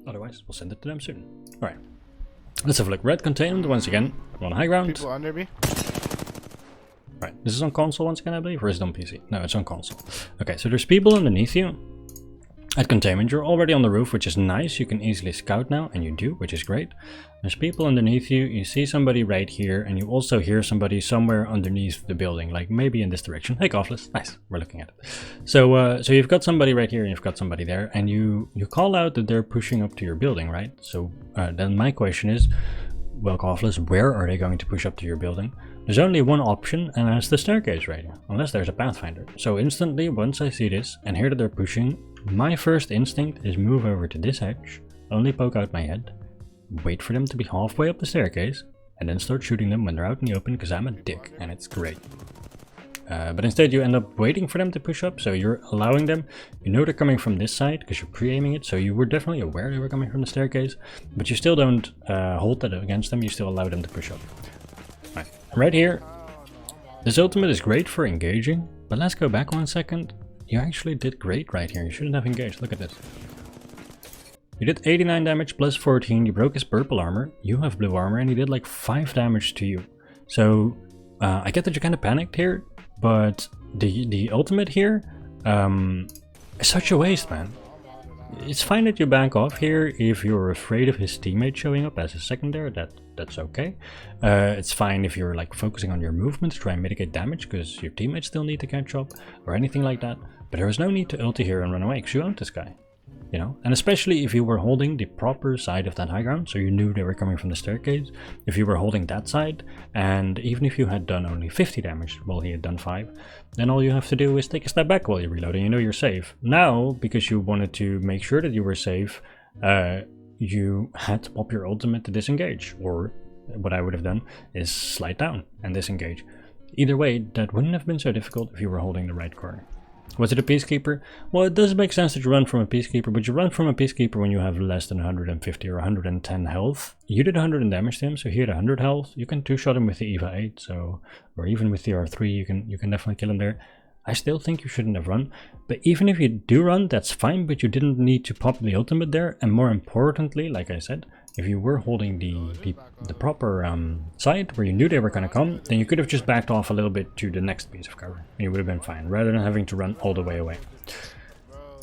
Otherwise, we'll send it to them soon. Alright. Let's have a look. Red containment once again. On high ground. People under me. Right. This is on console once again, I believe, or is it on PC? No, it's on console. Okay, so there's people underneath you. At containment, you're already on the roof, which is nice. You can easily scout now, and you do, which is great. There's people underneath you. You see somebody right here, and you also hear somebody somewhere underneath the building, like maybe in this direction. Hey, Coughless. Nice. We're looking at it. So you've got somebody right here, and you've got somebody there, and you call out that they're pushing up to your building, right? So then my question is, well, Coughless, where are they going to push up to your building? There's only one option, and that's the staircase right here, unless there's a pathfinder. So instantly, once I see this and hear that they're pushing, my first instinct is move over to this edge, only poke out my head, wait for them to be halfway up the staircase, and then start shooting them when they're out in the open, because I'm a dick, and it's great. But instead you end up waiting for them to push up, so you're allowing them. You know they're coming from this side, because you're pre-aiming it, so you were definitely aware they were coming from the staircase, but you still don't hold that against them, you still allow them to push up. Right here, this ultimate is great for engaging, but let's go back 1 second. You actually did great right here. You shouldn't have engaged. Look at this. You did 89 damage plus 14. You broke his purple armor. You have blue armor, and he did like 5 damage to you. So I get that you're kind of panicked here, but the ultimate here is such a waste, man. It's fine that you back off here if you're afraid of his teammate showing up as a secondary. That's okay. It's fine if you're like focusing on your movement to try and mitigate damage because your teammates still need to catch up or anything like that. But there was no need to ulti here and run away because you owned this guy, you know. And especially if you were holding the proper side of that high ground, so you knew they were coming from the staircase. If you were holding that side, and even if you had done only 50 damage while he had done 5, then all you have to do is take a step back while you're reloading. You know you're safe. Now, because you wanted to make sure that you were safe, you had to pop your ultimate to disengage, or what I would have done is slide down and disengage. Either way, that wouldn't have been so difficult if you were holding the right corner. Was it a Peacekeeper? Well, it does make sense that you run from a Peacekeeper, but you run from a Peacekeeper when you have less than 150 or 110 health. You did 100 damage to him, so he had 100 health. You can two-shot him with the EVA 8, so, or even with the R3, you can definitely kill him there. I still think you shouldn't have run, but even if you do run, that's fine, but you didn't need to pop the ultimate there, and more importantly, like I said, if you were holding the proper side where you knew they were going to come, then you could have just backed off a little bit to the next piece of cover, and you would have been fine, rather than having to run all the way away.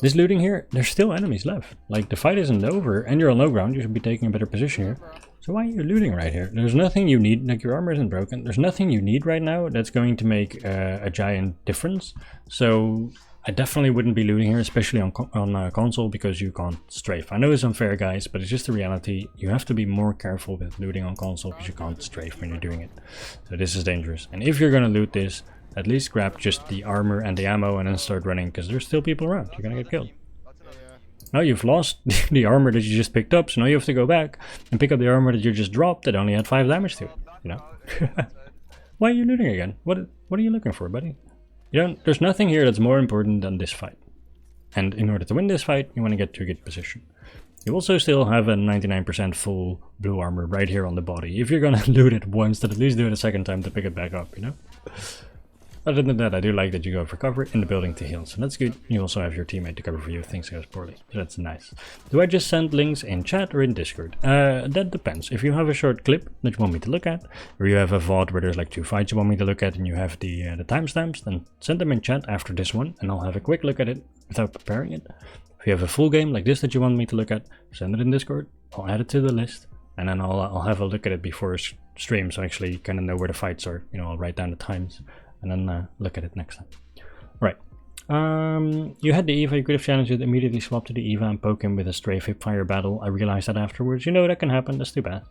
This looting here, there's still enemies left. Like, the fight isn't over, and you're on low ground, you should be taking a better position here. So why are you looting right here? There's nothing you need, like your armor isn't broken, there's nothing you need right now that's going to make a giant difference. So I definitely wouldn't be looting here, especially on console, because you can't strafe. I know it's unfair, guys, but it's just the reality. You have to be more careful with looting on console because you can't strafe when you're doing it. So this is dangerous. And if you're gonna loot this, at least grab just the armor and the ammo and then start running, because there's still people around. You're gonna get killed. Now you've lost the armor that you just picked up, so now you have to go back and pick up the armor that you just dropped that only had 5 damage to it, you know? Why are you looting again? What are you looking for, buddy? There's nothing here that's more important than this fight. And in order to win this fight, you want to get to a good position. You also still have a 99% full blue armor right here on the body. If you're gonna loot it once, then at least do it a second time to pick it back up, you know? Other than that, I do like that you go for cover in the building to heal, so that's good. You also have your teammate to cover for you if things goes poorly, so that's nice. Do I just send links in chat or in Discord? That depends. If you have a short clip that you want me to look at, or you have a VOD where there's like 2 fights you want me to look at and you have the timestamps, then send them in chat after this one and I'll have a quick look at it without preparing it. If you have a full game like this that you want me to look at, send it in Discord, I'll add it to the list, and then I'll have a look at it before stream, so I actually kind of know where the fights are. You know, I'll write down the times and then look at it next time. Right. You had the EVA, you could have challenged it, immediately swap to the EVA and poke him with a strafe hipfire battle. I realized that afterwards. You know, that can happen, that's too bad.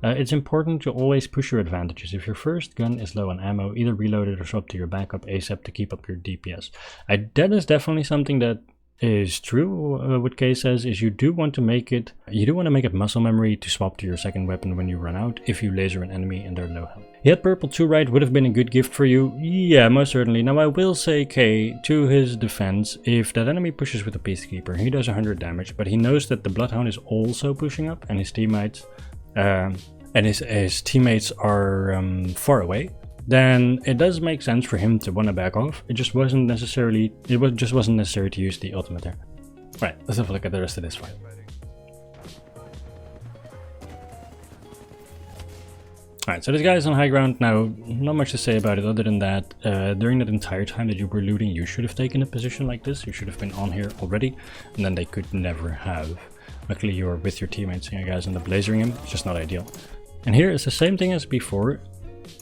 It's important to always push your advantages. If your first gun is low on ammo, either reload it or swap to your backup ASAP to keep up your DPS. That is definitely something that is true. What Kay says is you do want to make it muscle memory to swap to your second weapon when you run out if you laser an enemy and they're low health. He had purple 2 right, would have been a good gift for you. Yeah, most certainly. Now I will say, Kay, to his defense, if that enemy pushes with a Peacekeeper, he does 100 damage, but he knows that the Bloodhound is also pushing up and his teammates are far away, then it does make sense for him to want to back off. It just wasn't necessary to use the ultimate there. Right, let's have a look at the rest of this fight. Alright, so this guy is on high ground now. Not much to say about it other than that during that entire time that you were looting, you should have taken a position like this. You should have been on here already, and then they could never have. Luckily you were with your teammates and you guys end up lasering him. It's just not ideal. And here it's the same thing as before.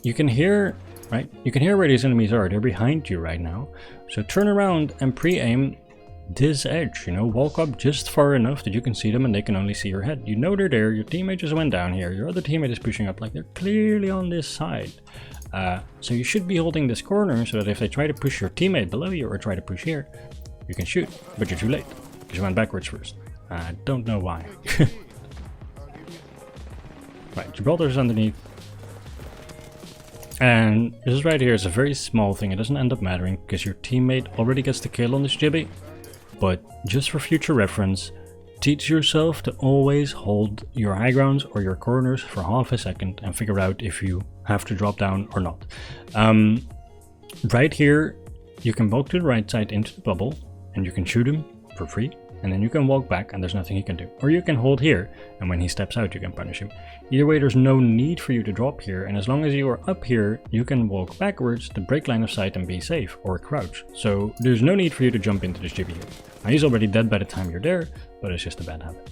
You can hear, right? You can hear where these enemies are. They're behind you right now. So turn around and pre-aim this edge, you know, walk up just far enough that you can see them and they can only see your head. You know they're there, your teammate just went down here, your other teammate is pushing up, like they're clearly on this side. So you should be holding this corner so that if they try to push your teammate below you or try to push here, you can shoot, but you're too late because you went backwards first. I don't know why. Right, Gibraltar's underneath. And this right here is a very small thing, it doesn't end up mattering because your teammate already gets the kill on this Jibby. But just for future reference, teach yourself to always hold your high grounds or your corners for half a second and figure out if you have to drop down or not. Right here, you can walk to the right side into the bubble and you can shoot him for free. And then you can walk back and there's nothing he can do. Or you can hold here and when he steps out you can punish him. Either way, there's no need for you to drop here, and as long as you are up here you can walk backwards to break line of sight and be safe, or crouch. So there's no need for you to jump into this Jibby here. Now he's already dead by the time you're there, but it's just a bad habit.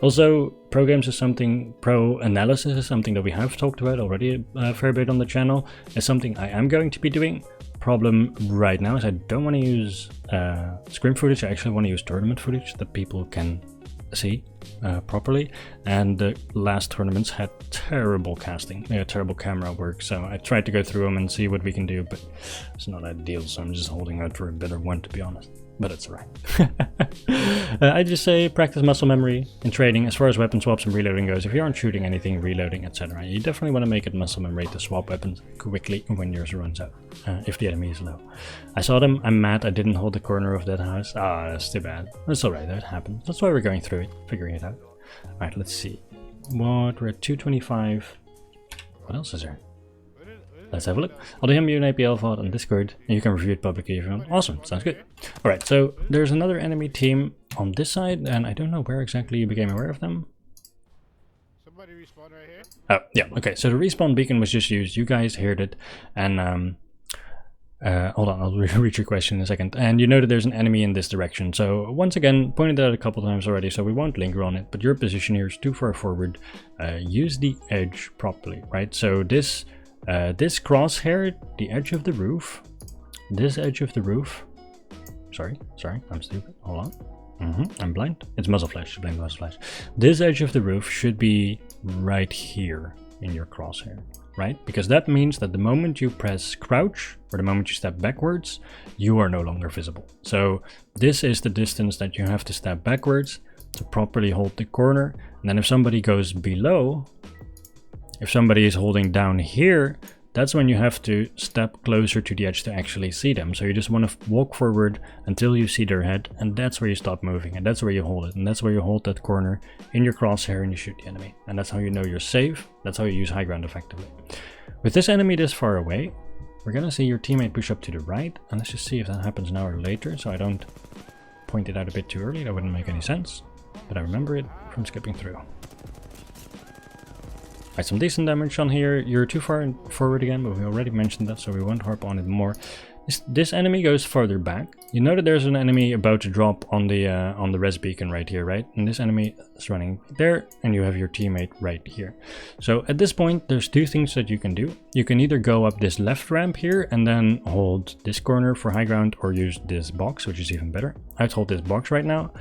Also, pro games is something, pro analysis is something that we have talked about already a fair bit on the channel. It's something I am going to be doing. Problem right now is I don't want to use scrim footage, I actually want to use tournament footage that people can see properly, and the last tournaments had terrible casting, they had terrible camera work, so I tried to go through them and see what we can do, but it's not ideal, so I'm just holding out for a better one, to be honest. But it's alright. I just say practice muscle memory in trading. As far as weapon swaps and reloading goes, if you aren't shooting anything, reloading, etc., you definitely want to make it muscle memory to swap weapons quickly when yours runs out, if the enemy is low. I saw them, I'm mad I didn't hold the corner of that house. Ah, that's too bad. That's alright, that happens. That's why we're going through it, figuring it out. Alright, let's see. What, we're at 225. What else is there? Let's have a look. I'll DM you an APL file on Discord and you can review it publicly if you want. Awesome, sounds good. Alright, so there's another enemy team on this side and I don't know where exactly you became aware of them. Somebody respawn right here? Oh, yeah, okay, so the respawn beacon was just used, you guys heard it, and hold on, I'll read your question in a second. And you know that there's an enemy in this direction, so once again, pointed out a couple times already, so we won't linger on it, but your position here is too far forward. Use the edge properly, right? So this crosshair, the edge of the roof, this edge of the roof, sorry, I'm stupid, hold on, I'm blind, it's muzzle flash, blame muzzle flash. This edge of the roof should be right here in your crosshair, right? Because that means that the moment you press crouch, or the moment you step backwards, you are no longer visible. So this is the distance that you have to step backwards to properly hold the corner, and then if somebody goes below, if somebody is holding down here, that's when you have to step closer to the edge to actually see them. So you just want to walk forward until you see their head, and that's where you stop moving, and that's where you hold it, and that's where you hold that corner in your crosshair and you shoot the enemy. And that's how you know you're safe, that's how you use high ground effectively. With this enemy this far away, we're gonna see your teammate push up to the right, and let's just see if that happens now or later, so I don't point it out a bit too early, that wouldn't make any sense, but I remember it from skipping through. Right, some decent damage on here. You're too far forward again, but we already mentioned that, so we won't harp on it more. This enemy goes farther back. You know that there's an enemy about to drop on the res beacon right here, right? And this enemy is running there, and you have your teammate right here. So at this point, there's two things that you can do. You can either go up this left ramp here and then hold this corner for high ground, or use this box, which is even better. I'd hold this box right now.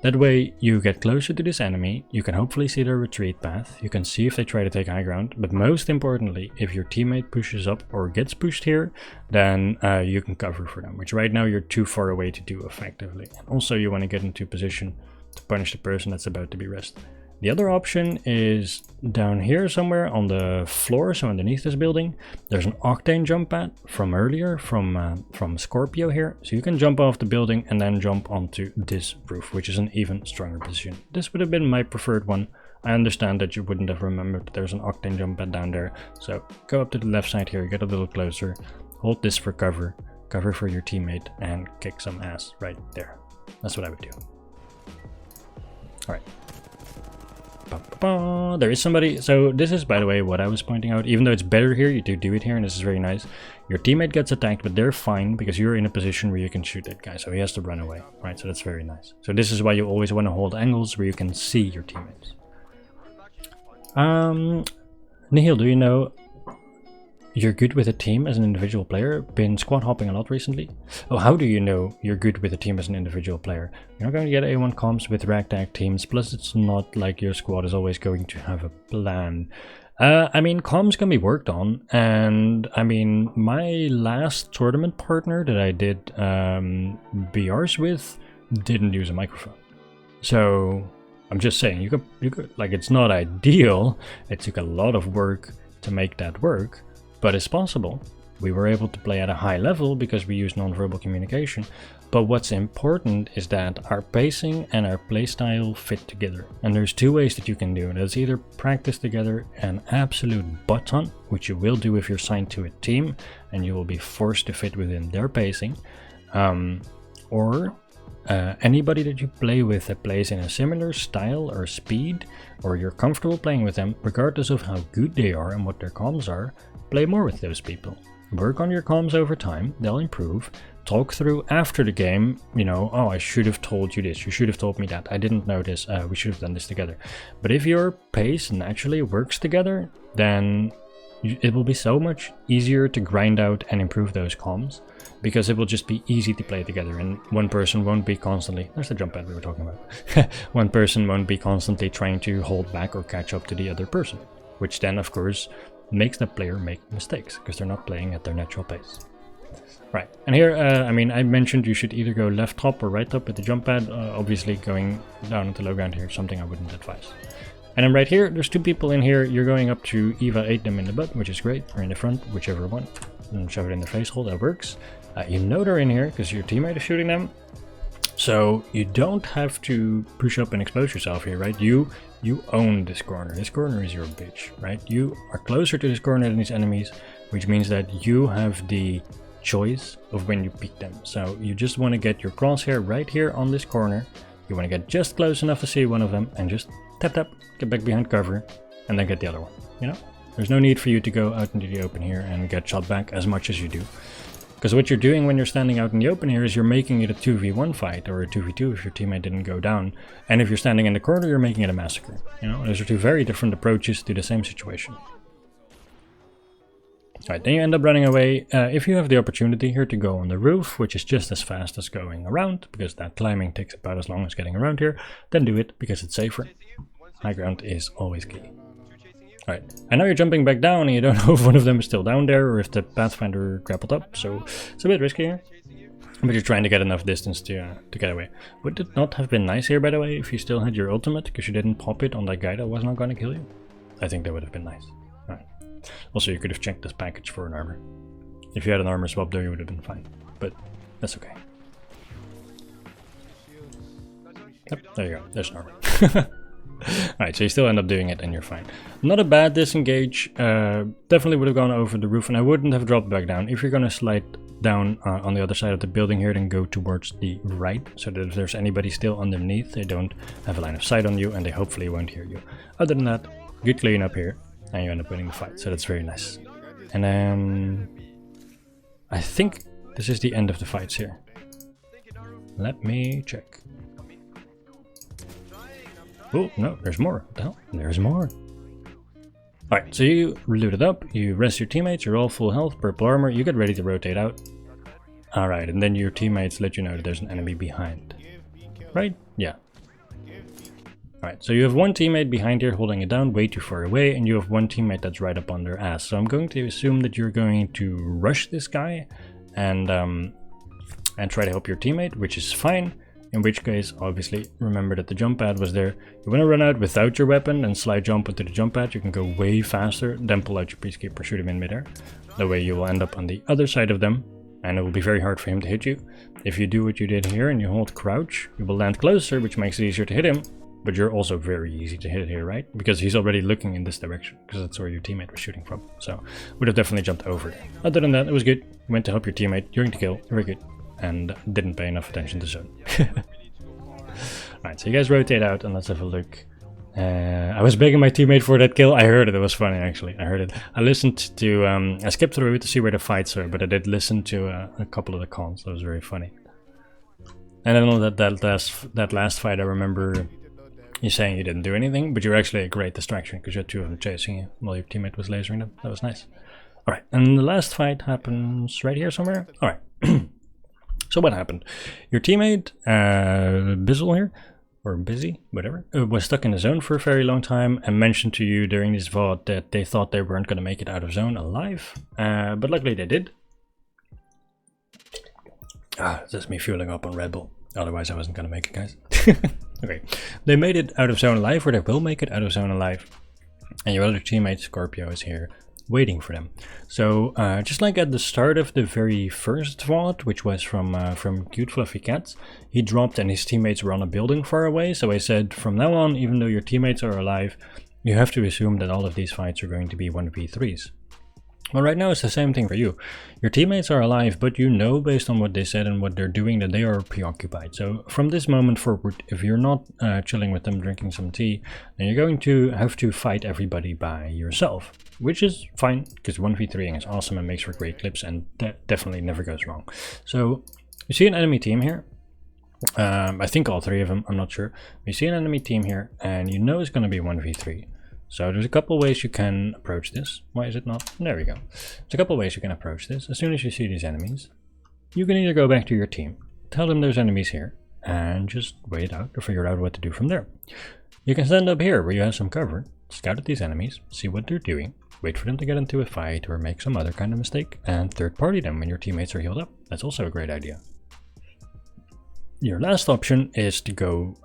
That way you get closer to this enemy, you can hopefully see their retreat path, you can see if they try to take high ground, but most importantly, if your teammate pushes up or gets pushed here, then you can cover for them, which right now you're too far away to do effectively. And also you want to get into position to punish the person that's about to be rested. The other option is down here somewhere on the floor, so underneath this building. There's an octane jump pad from earlier, from Scorpio here. So you can jump off the building and then jump onto this roof, which is an even stronger position. This would have been my preferred one. I understand that you wouldn't have remembered there's an octane jump pad down there. So go up to the left side here, get a little closer, hold this for cover, cover for your teammate, and kick some ass right there. That's what I would do. Alright. There is somebody. So this is, by the way, what I was pointing out. Even though it's better here, you do it here, and this is very nice. Your teammate gets attacked, but they're fine because you're in a position where you can shoot that guy. So he has to run away, right? So that's very nice. So this is why you always want to hold angles where you can see your teammates. Nihil, do you know you're good with a team as an individual player? Been squad hopping a lot recently. Oh, how do you know you're good with a team as an individual player? You're not going to get A1 comps with ragtag teams, plus it's not like your squad is always going to have a plan. I mean, comms can be worked on, and I mean, my last tournament partner that I did BRs with didn't use a microphone. So I'm just saying, you could like, it's not ideal. It took a lot of work to make that work. But it's possible. We were able to play at a high level because we use nonverbal communication. But what's important is that our pacing and our playstyle fit together. And there's two ways that you can do it. It's either practice together an absolute butt ton, which you will do if you're signed to a team and you will be forced to fit within their pacing. Or anybody that you play with that plays in a similar style or speed, or you're comfortable playing with them, regardless of how good they are and what their comms are, play more with those people. Work on your comms over time, they'll improve. Talk through after the game, you know, oh, I should have told you this, you should have told me that, I didn't know this, we should have done this together. But if your pace naturally works together, then it will be so much easier to grind out and improve those comms, because it will just be easy to play together, and one person won't be constantly, there's the jump pad we were talking about, one person won't be constantly trying to hold back or catch up to the other person, which then of course makes the player make mistakes because they're not playing at their natural pace. Right, and here, I mean, I mentioned you should either go left top or right top with the jump pad. Obviously going down into low ground here is something I wouldn't advise. And then right here, there's two people in here. You're going up to Eva 8 them in the butt, which is great, or in the front, whichever one, and shove it in their face hole, that works. You know they're in here because your teammate is shooting them. So you don't have to push up and expose yourself here, right? You own this corner. This corner is your bitch, right? You are closer to this corner than these enemies, which means that you have the choice of when you peek them. So you just want to get your crosshair right here on this corner. You want to get just close enough to see one of them and just tap, get back behind cover, and then get the other one, you know? There's no need for you to go out into the open here and get shot back as much as you do. Because what you're doing when you're standing out in the open here is you're making it a 2v1 fight, or a 2v2 if your teammate didn't go down. And if you're standing in the corner, you're making it a massacre. You know, those are two very different approaches to the same situation. Alright, then you end up running away. If you have the opportunity here to go on the roof, which is just as fast as going around, because that climbing takes about as long as getting around here, then do it, because it's safer. High ground is always key. Alright, and now you're jumping back down and you don't know if one of them is still down there or if the Pathfinder grappled up, so it's a bit risky here. But you're trying to get enough distance to get away. Would it not have been nice here, by the way, if you still had your ultimate, because you didn't pop it on that guy that was not going to kill you? I think that would have been nice. Alright. Also, you could have checked this package for an armor. If you had an armor swap there, you would have been fine. But that's okay. Yep, there you go. There's an armor. Alright, so you still end up doing it and you're fine. Not a bad disengage. Definitely would have gone over the roof and I wouldn't have dropped back down. If you're going to slide down on the other side of the building here, then go towards the right, so that if there's anybody still underneath, they don't have a line of sight on you and they hopefully won't hear you. Other than that, good clean up here and you end up winning the fight, so that's very nice. And then I think this is the end of the fights here. Let me check. Oh, no, there's more. What the hell? There's more. Alright, so you looted up, you rest your teammates, you're all full health, purple armor, you get ready to rotate out. Alright, and then your teammates let you know that there's an enemy behind. Right? Yeah. Alright, so you have one teammate behind here holding it down way too far away, and you have one teammate that's right up on their ass. So I'm going to assume that you're going to rush this guy and try to help your teammate, which is fine. In which case, obviously, remember that the jump pad was there. You want to run out without your weapon and slide jump into the jump pad. You can go way faster, then pull out your peacekeeper, shoot him in midair. That way you will end up on the other side of them, and it will be very hard for him to hit you. If you do what you did here and you hold crouch, you will land closer, which makes it easier to hit him. But you're also very easy to hit here, right? Because he's already looking in this direction, because that's where your teammate was shooting from. So, would have definitely jumped over there. Other than that, it was good. You went to help your teammate during the kill, very good. And didn't pay enough attention to zone. Alright, so you guys rotate out and let's have a look I was begging my teammate for that kill. I heard it. It was funny, actually. I heard it. I listened to... I skipped through it to see where the fights are, but I did listen to a couple of the cons. That was very funny. And then on that last fight, I remember you saying you didn't do anything, but you were actually a great distraction because you had two of them chasing you while your teammate was lasering them. That was nice. Alright, and the last fight happens right here somewhere. Alright. So what happened? Your teammate, Bizzle here, or Busy, whatever, was stuck in the zone for a very long time and mentioned to you during this VOD that they thought they weren't going to make it out of zone alive, but luckily they did. That's me fueling up on Red Bull, otherwise I wasn't going to make it, guys. Okay, they made it out of zone alive, or they will make it out of zone alive, and your other teammate Scorpio is here waiting for them. So just like at the start of the very first VOD, which was from Cute Fluffy Cats, he dropped and his teammates were on a building far away. So I said, from now on, even though your teammates are alive, you have to assume that all of these fights are going to be 1v3s. Well, right now it's the same thing for you. Your teammates are alive, but you know based on what they said and what they're doing that they are preoccupied. So from this moment forward, if you're not chilling with them, drinking some tea, then you're going to have to fight everybody by yourself. Which is fine, because 1v3ing is awesome and makes for great clips, and that definitely never goes wrong. So you see an enemy team here. I think all three of them, I'm not sure. You see an enemy team here, and you know it's going to be 1v3. So there's a couple ways you can approach this. Why is it not? There we go. There's a couple ways you can approach this. As soon as you see these enemies, you can either go back to your team, tell them there's enemies here, and just wait out or figure out what to do from there. You can stand up here where you have some cover, scout at these enemies, see what they're doing, wait for them to get into a fight or make some other kind of mistake, and third party them when your teammates are healed up. That's also a great idea. Your last option is to go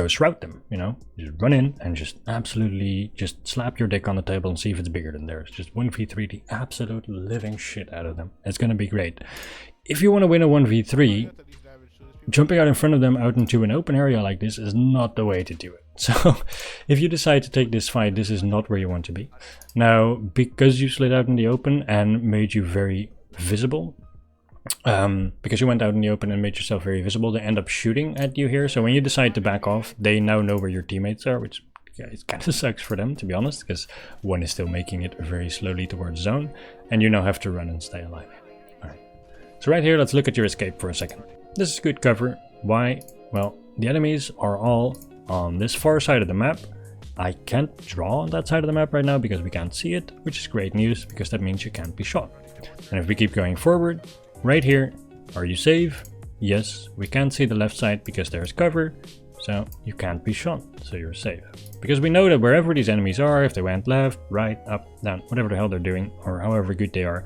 shroud them, you know, just run in and just absolutely just slap your dick on the table and see if it's bigger than theirs. Just 1v3 the absolute living shit out of them. It's gonna be great. If you want to win a 1v3, jumping out in front of them out into an open area like this is not the way to do it. So if you decide to take this fight, this is not where you want to be. Now, because you slid out in the open and made you very visible, because you went out in the open and made yourself very visible, they end up shooting at you here. So when you decide to back off, they now know where your teammates are, which it kind of sucks for them, to be honest, because one is still making it very slowly towards zone, and you now have to run and stay alive. Alright, so right here, let's look at your escape for a second. This is good cover. Why? Well, the enemies are all on this far side of the map. I can't draw on that side of the map right now because we can't see it, which is great news because that means you can't be shot. And if we keep going forward, right here, are you safe? Yes, we can't see the left side because there's cover, so you can't be shot, so you're safe. Because we know that wherever these enemies are, if they went left, right, up, down, whatever the hell they're doing, or however good they are,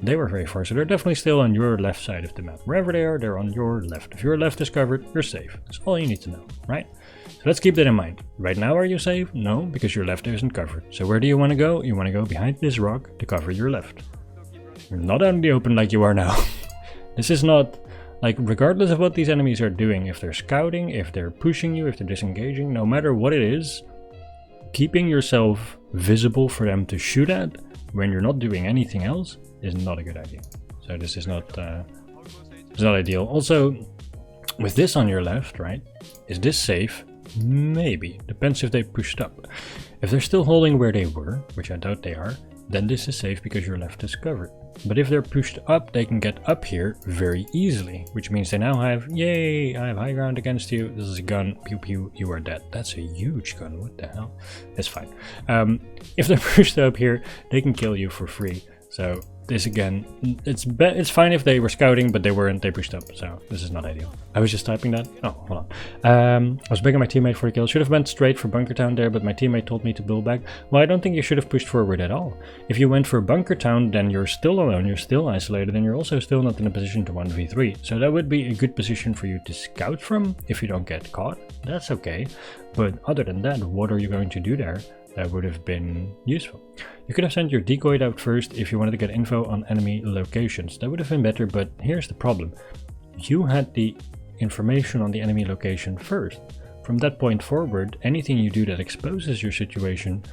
they were very far, so they're definitely still on your left side of the map. Wherever they are, they're on your left. If your left is covered, you're safe. That's all you need to know, right? So let's keep that in mind. Right now, are you safe? No, because your left isn't covered. So where do you want to go? You want to go behind this rock to cover your left. You're not out in the open like you are now. This is not... Like, regardless of what these enemies are doing, if they're scouting, if they're pushing you, if they're disengaging, no matter what it is, keeping yourself visible for them to shoot at when you're not doing anything else is not a good idea. So this is not ideal. Also, with this on your left, right, is this safe? Maybe. Depends if they pushed up. If they're still holding where they were, which I doubt they are, then this is safe because your left is covered. But if they're pushed up, they can get up here very easily, which means they now have, yay, I have high ground against you, this is a gun, pew pew, you are dead. That's a huge gun, what the hell? It's fine. If they're pushed up here, they can kill you for free. So this again, it's fine if they were scouting, but they weren't, they pushed up, so this is not ideal. I was just typing that. Oh, hold on. I was begging my teammate for a kill. Should have went straight for Bunker Town there, but my teammate told me to build back. Well, I don't think you should have pushed forward at all. If you went for Bunker Town, then you're still alone, you're still isolated, and you're also still not in a position to 1v3. So that would be a good position for you to scout from if you don't get caught. That's okay. But other than that, what are you going to do there? That would have been useful. You could have sent your decoy out first if you wanted to get info on enemy locations. That would have been better, but here's the problem. You had the information on the enemy location first. From that point forward, anything you do that exposes your situation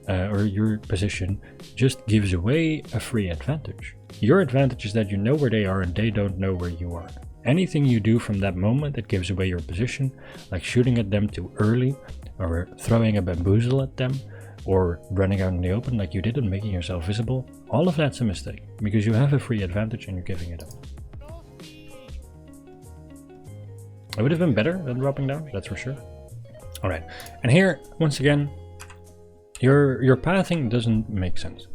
or your position just gives away a free advantage. Your advantage is that you know where they are and they don't know where you are. Anything you do from that moment that gives away your position, like shooting at them too early, or throwing a bamboozle at them, or running out in the open like you did and making yourself visible, all of that's a mistake, because you have a free advantage and you're giving it up. It would have been better than dropping down, that's for sure. Alright, and here, once again, your pathing doesn't make sense.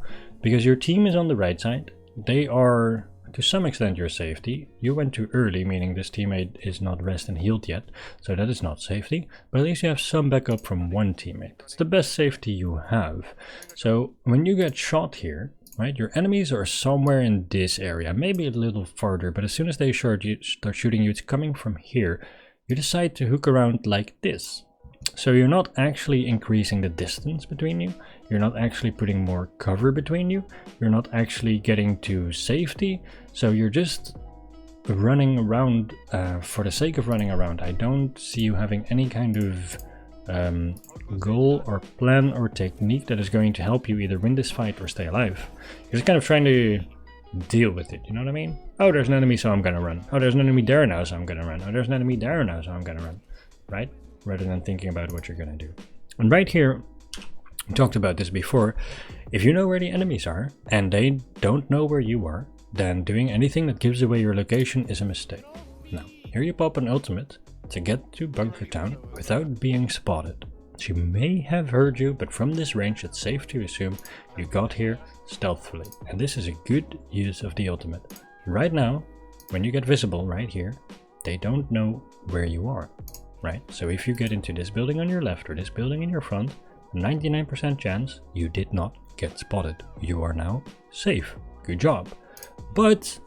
Because your team is on the right side, they are to some extent your safety. You went too early, meaning this teammate is not rest and healed yet, so that is not safety, but at least you have some backup from one teammate. It's the best safety you have. So when you get shot here, right, your enemies are somewhere in this area, maybe a little farther, but as soon as they start shooting you, it's coming from here. You decide to hook around like this. So you're not actually increasing the distance between you, you're not actually putting more cover between you, you're not actually getting to safety, so you're just running around for the sake of running around. I don't see you having any kind of goal or plan or technique that is going to help you either win this fight or stay alive. You're just kind of trying to deal with it, you know what I mean? Oh, there's an enemy, so I'm gonna run. Oh, there's an enemy there now, so I'm gonna run. Oh, there's an enemy there now, so I'm gonna run. Right? Rather than thinking about what you're gonna do. And right here, we talked about this before, if you know where the enemies are and they don't know where you are, then doing anything that gives away your location is a mistake. Now, here you pop an ultimate to get to Bunker Town without being spotted. She may have heard you, but from this range it's safe to assume you got here stealthily. And this is a good use of the ultimate. Right now, when you get visible right here, they don't know where you are. Right, so if you get into this building on your left or this building in your front, 99% chance you did not get spotted. You are now safe. Good job. But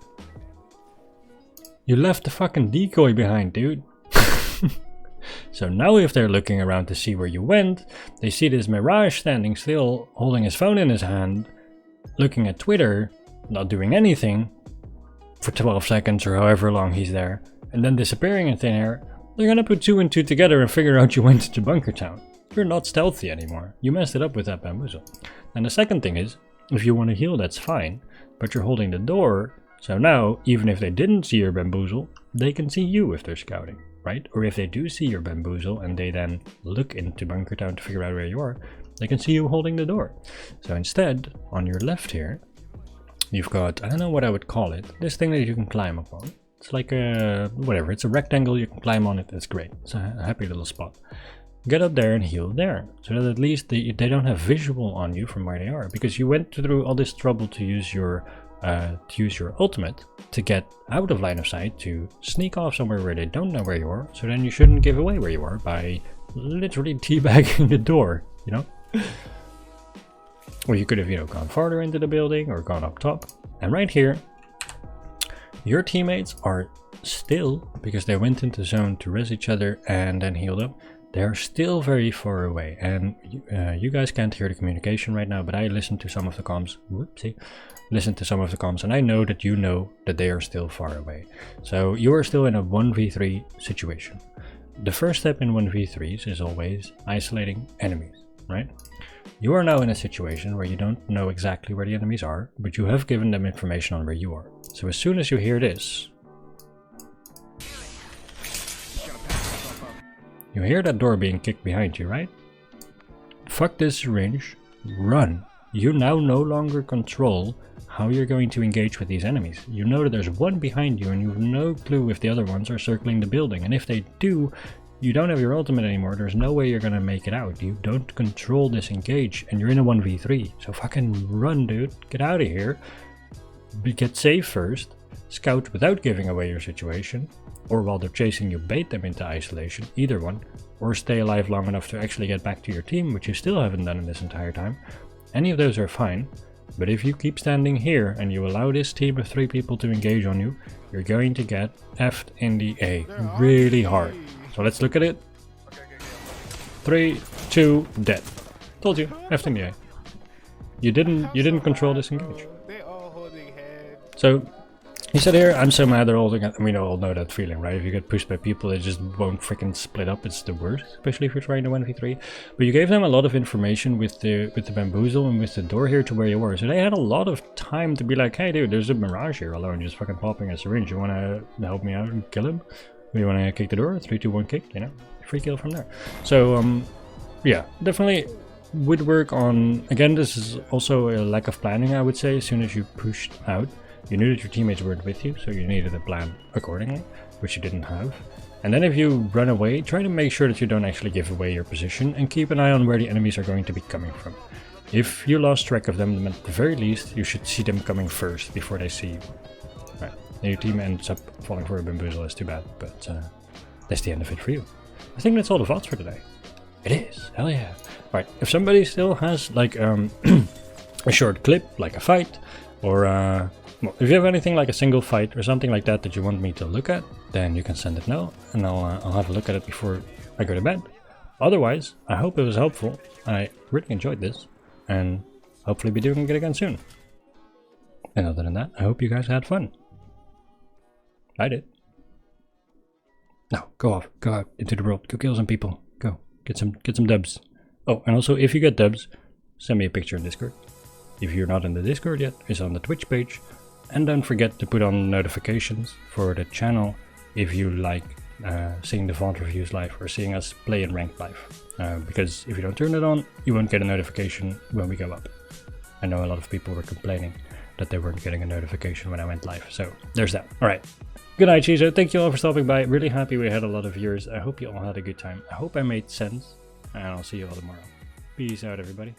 you left the fucking decoy behind, dude. So now if they're looking around to see where you went, they see this Mirage standing still, holding his phone in his hand, looking at Twitter, not doing anything for 12 seconds or however long he's there, and then disappearing in thin air. They're gonna put 2 and 2 together and figure out you went to Bunker Town. You're not stealthy anymore. You messed it up with that bamboozle. And the second thing is, if you want to heal, that's fine, but you're holding the door, so now, even if they didn't see your bamboozle, they can see you if they're scouting, right? Or if they do see your bamboozle and they then look into Bunker Town to figure out where you are, they can see you holding the door. So instead, on your left here, you've got, I don't know what I would call it, this thing that you can climb upon. It's like a, whatever, it's a rectangle, you can climb on it, it's great. It's a happy little spot. Get up there and heal there, so that at least they don't have visual on you from where they are, because you went through all this trouble to use your ultimate to get out of line of sight, to sneak off somewhere where they don't know where you are, so then you shouldn't give away where you are by literally teabagging the door, you know? Or you could have, you know, gone farther into the building or gone up top. And right here, your teammates are still, because they went into zone to res each other and then healed up, they're still very far away. And you guys can't hear the communication right now, but I listened to some of the comms. Whoopsie. Listened to some of the comms, and I know that they are still far away. So you are still in a 1v3 situation. The first step in 1v3s is always isolating enemies, right? You are now in a situation where you don't know exactly where the enemies are, but you have given them information on where you are. So as soon as you hear this, you hear that door being kicked behind you, right? Fuck this syringe, run. You now no longer control how you're going to engage with these enemies. You know that there's one behind you and you have no clue if the other ones are circling the building. And if they do, you don't have your ultimate anymore. There's no way you're gonna make it out. You don't control this engage and you're in a 1v3. So fucking run, dude. Get out of here. Get safe first. Scout without giving away your situation. Or while they're chasing you, bait them into isolation. Either one. Or stay alive long enough to actually get back to your team, which you still haven't done in this entire time. Any of those are fine. But if you keep standing here and you allow this team of 3 people to engage on you, you're going to get effed in the A really hard. So let's look at it. 3, 2, dead. Told you, effed in the A. You didn't control this engage. So He said here, I'm so mad they're all together. We all know that feeling, right? If you get pushed by people, they just won't freaking split up. It's the worst, especially if you're trying to 1v3. But you gave them a lot of information with the bamboozle and with the door here to where you were. So they had a lot of time to be like, hey dude, there's a Mirage here alone, just fucking popping a syringe. You wanna help me out and kill him? Or you wanna kick the door? 3, 2, 1 kick, you know? Free kill from there. So, yeah, definitely would work on... Again, this is also a lack of planning, I would say. As soon as you pushed out, you knew that your teammates weren't with you, so you needed a plan accordingly, which you didn't have. And then if you run away, try to make sure that you don't actually give away your position, and keep an eye on where the enemies are going to be coming from. If you lost track of them, then at the very least, you should see them coming first before they see you. Right. And your team ends up falling for a bamboozle, that's too bad, but that's the end of it for you. I think that's all the VODs for today. It is, hell yeah. Right, if somebody still has like a short clip, like a fight, or well, if you have anything like a single fight or something like that you want me to look at, then you can send it now, and I'll have a look at it before I go to bed. Otherwise, I hope it was helpful. I really enjoyed this, and hopefully be doing it again soon. And other than that, I hope you guys had fun. I did. Now, go out into the world, go kill some people, go get some dubs. Oh, and also if you get dubs, send me a picture in Discord. If you're not in the Discord yet, it's on the Twitch page. And don't forget to put on notifications for the channel if you like seeing the VOD reviews live or seeing us play in ranked live. Because if you don't turn it on, you won't get a notification when we go up. I know a lot of people were complaining that they weren't getting a notification when I went live. So there's that. Alright. Good night, Chizo. Thank you all for stopping by. Really happy we had a lot of viewers. I hope you all had a good time. I hope I made sense. And I'll see you all tomorrow. Peace out, everybody.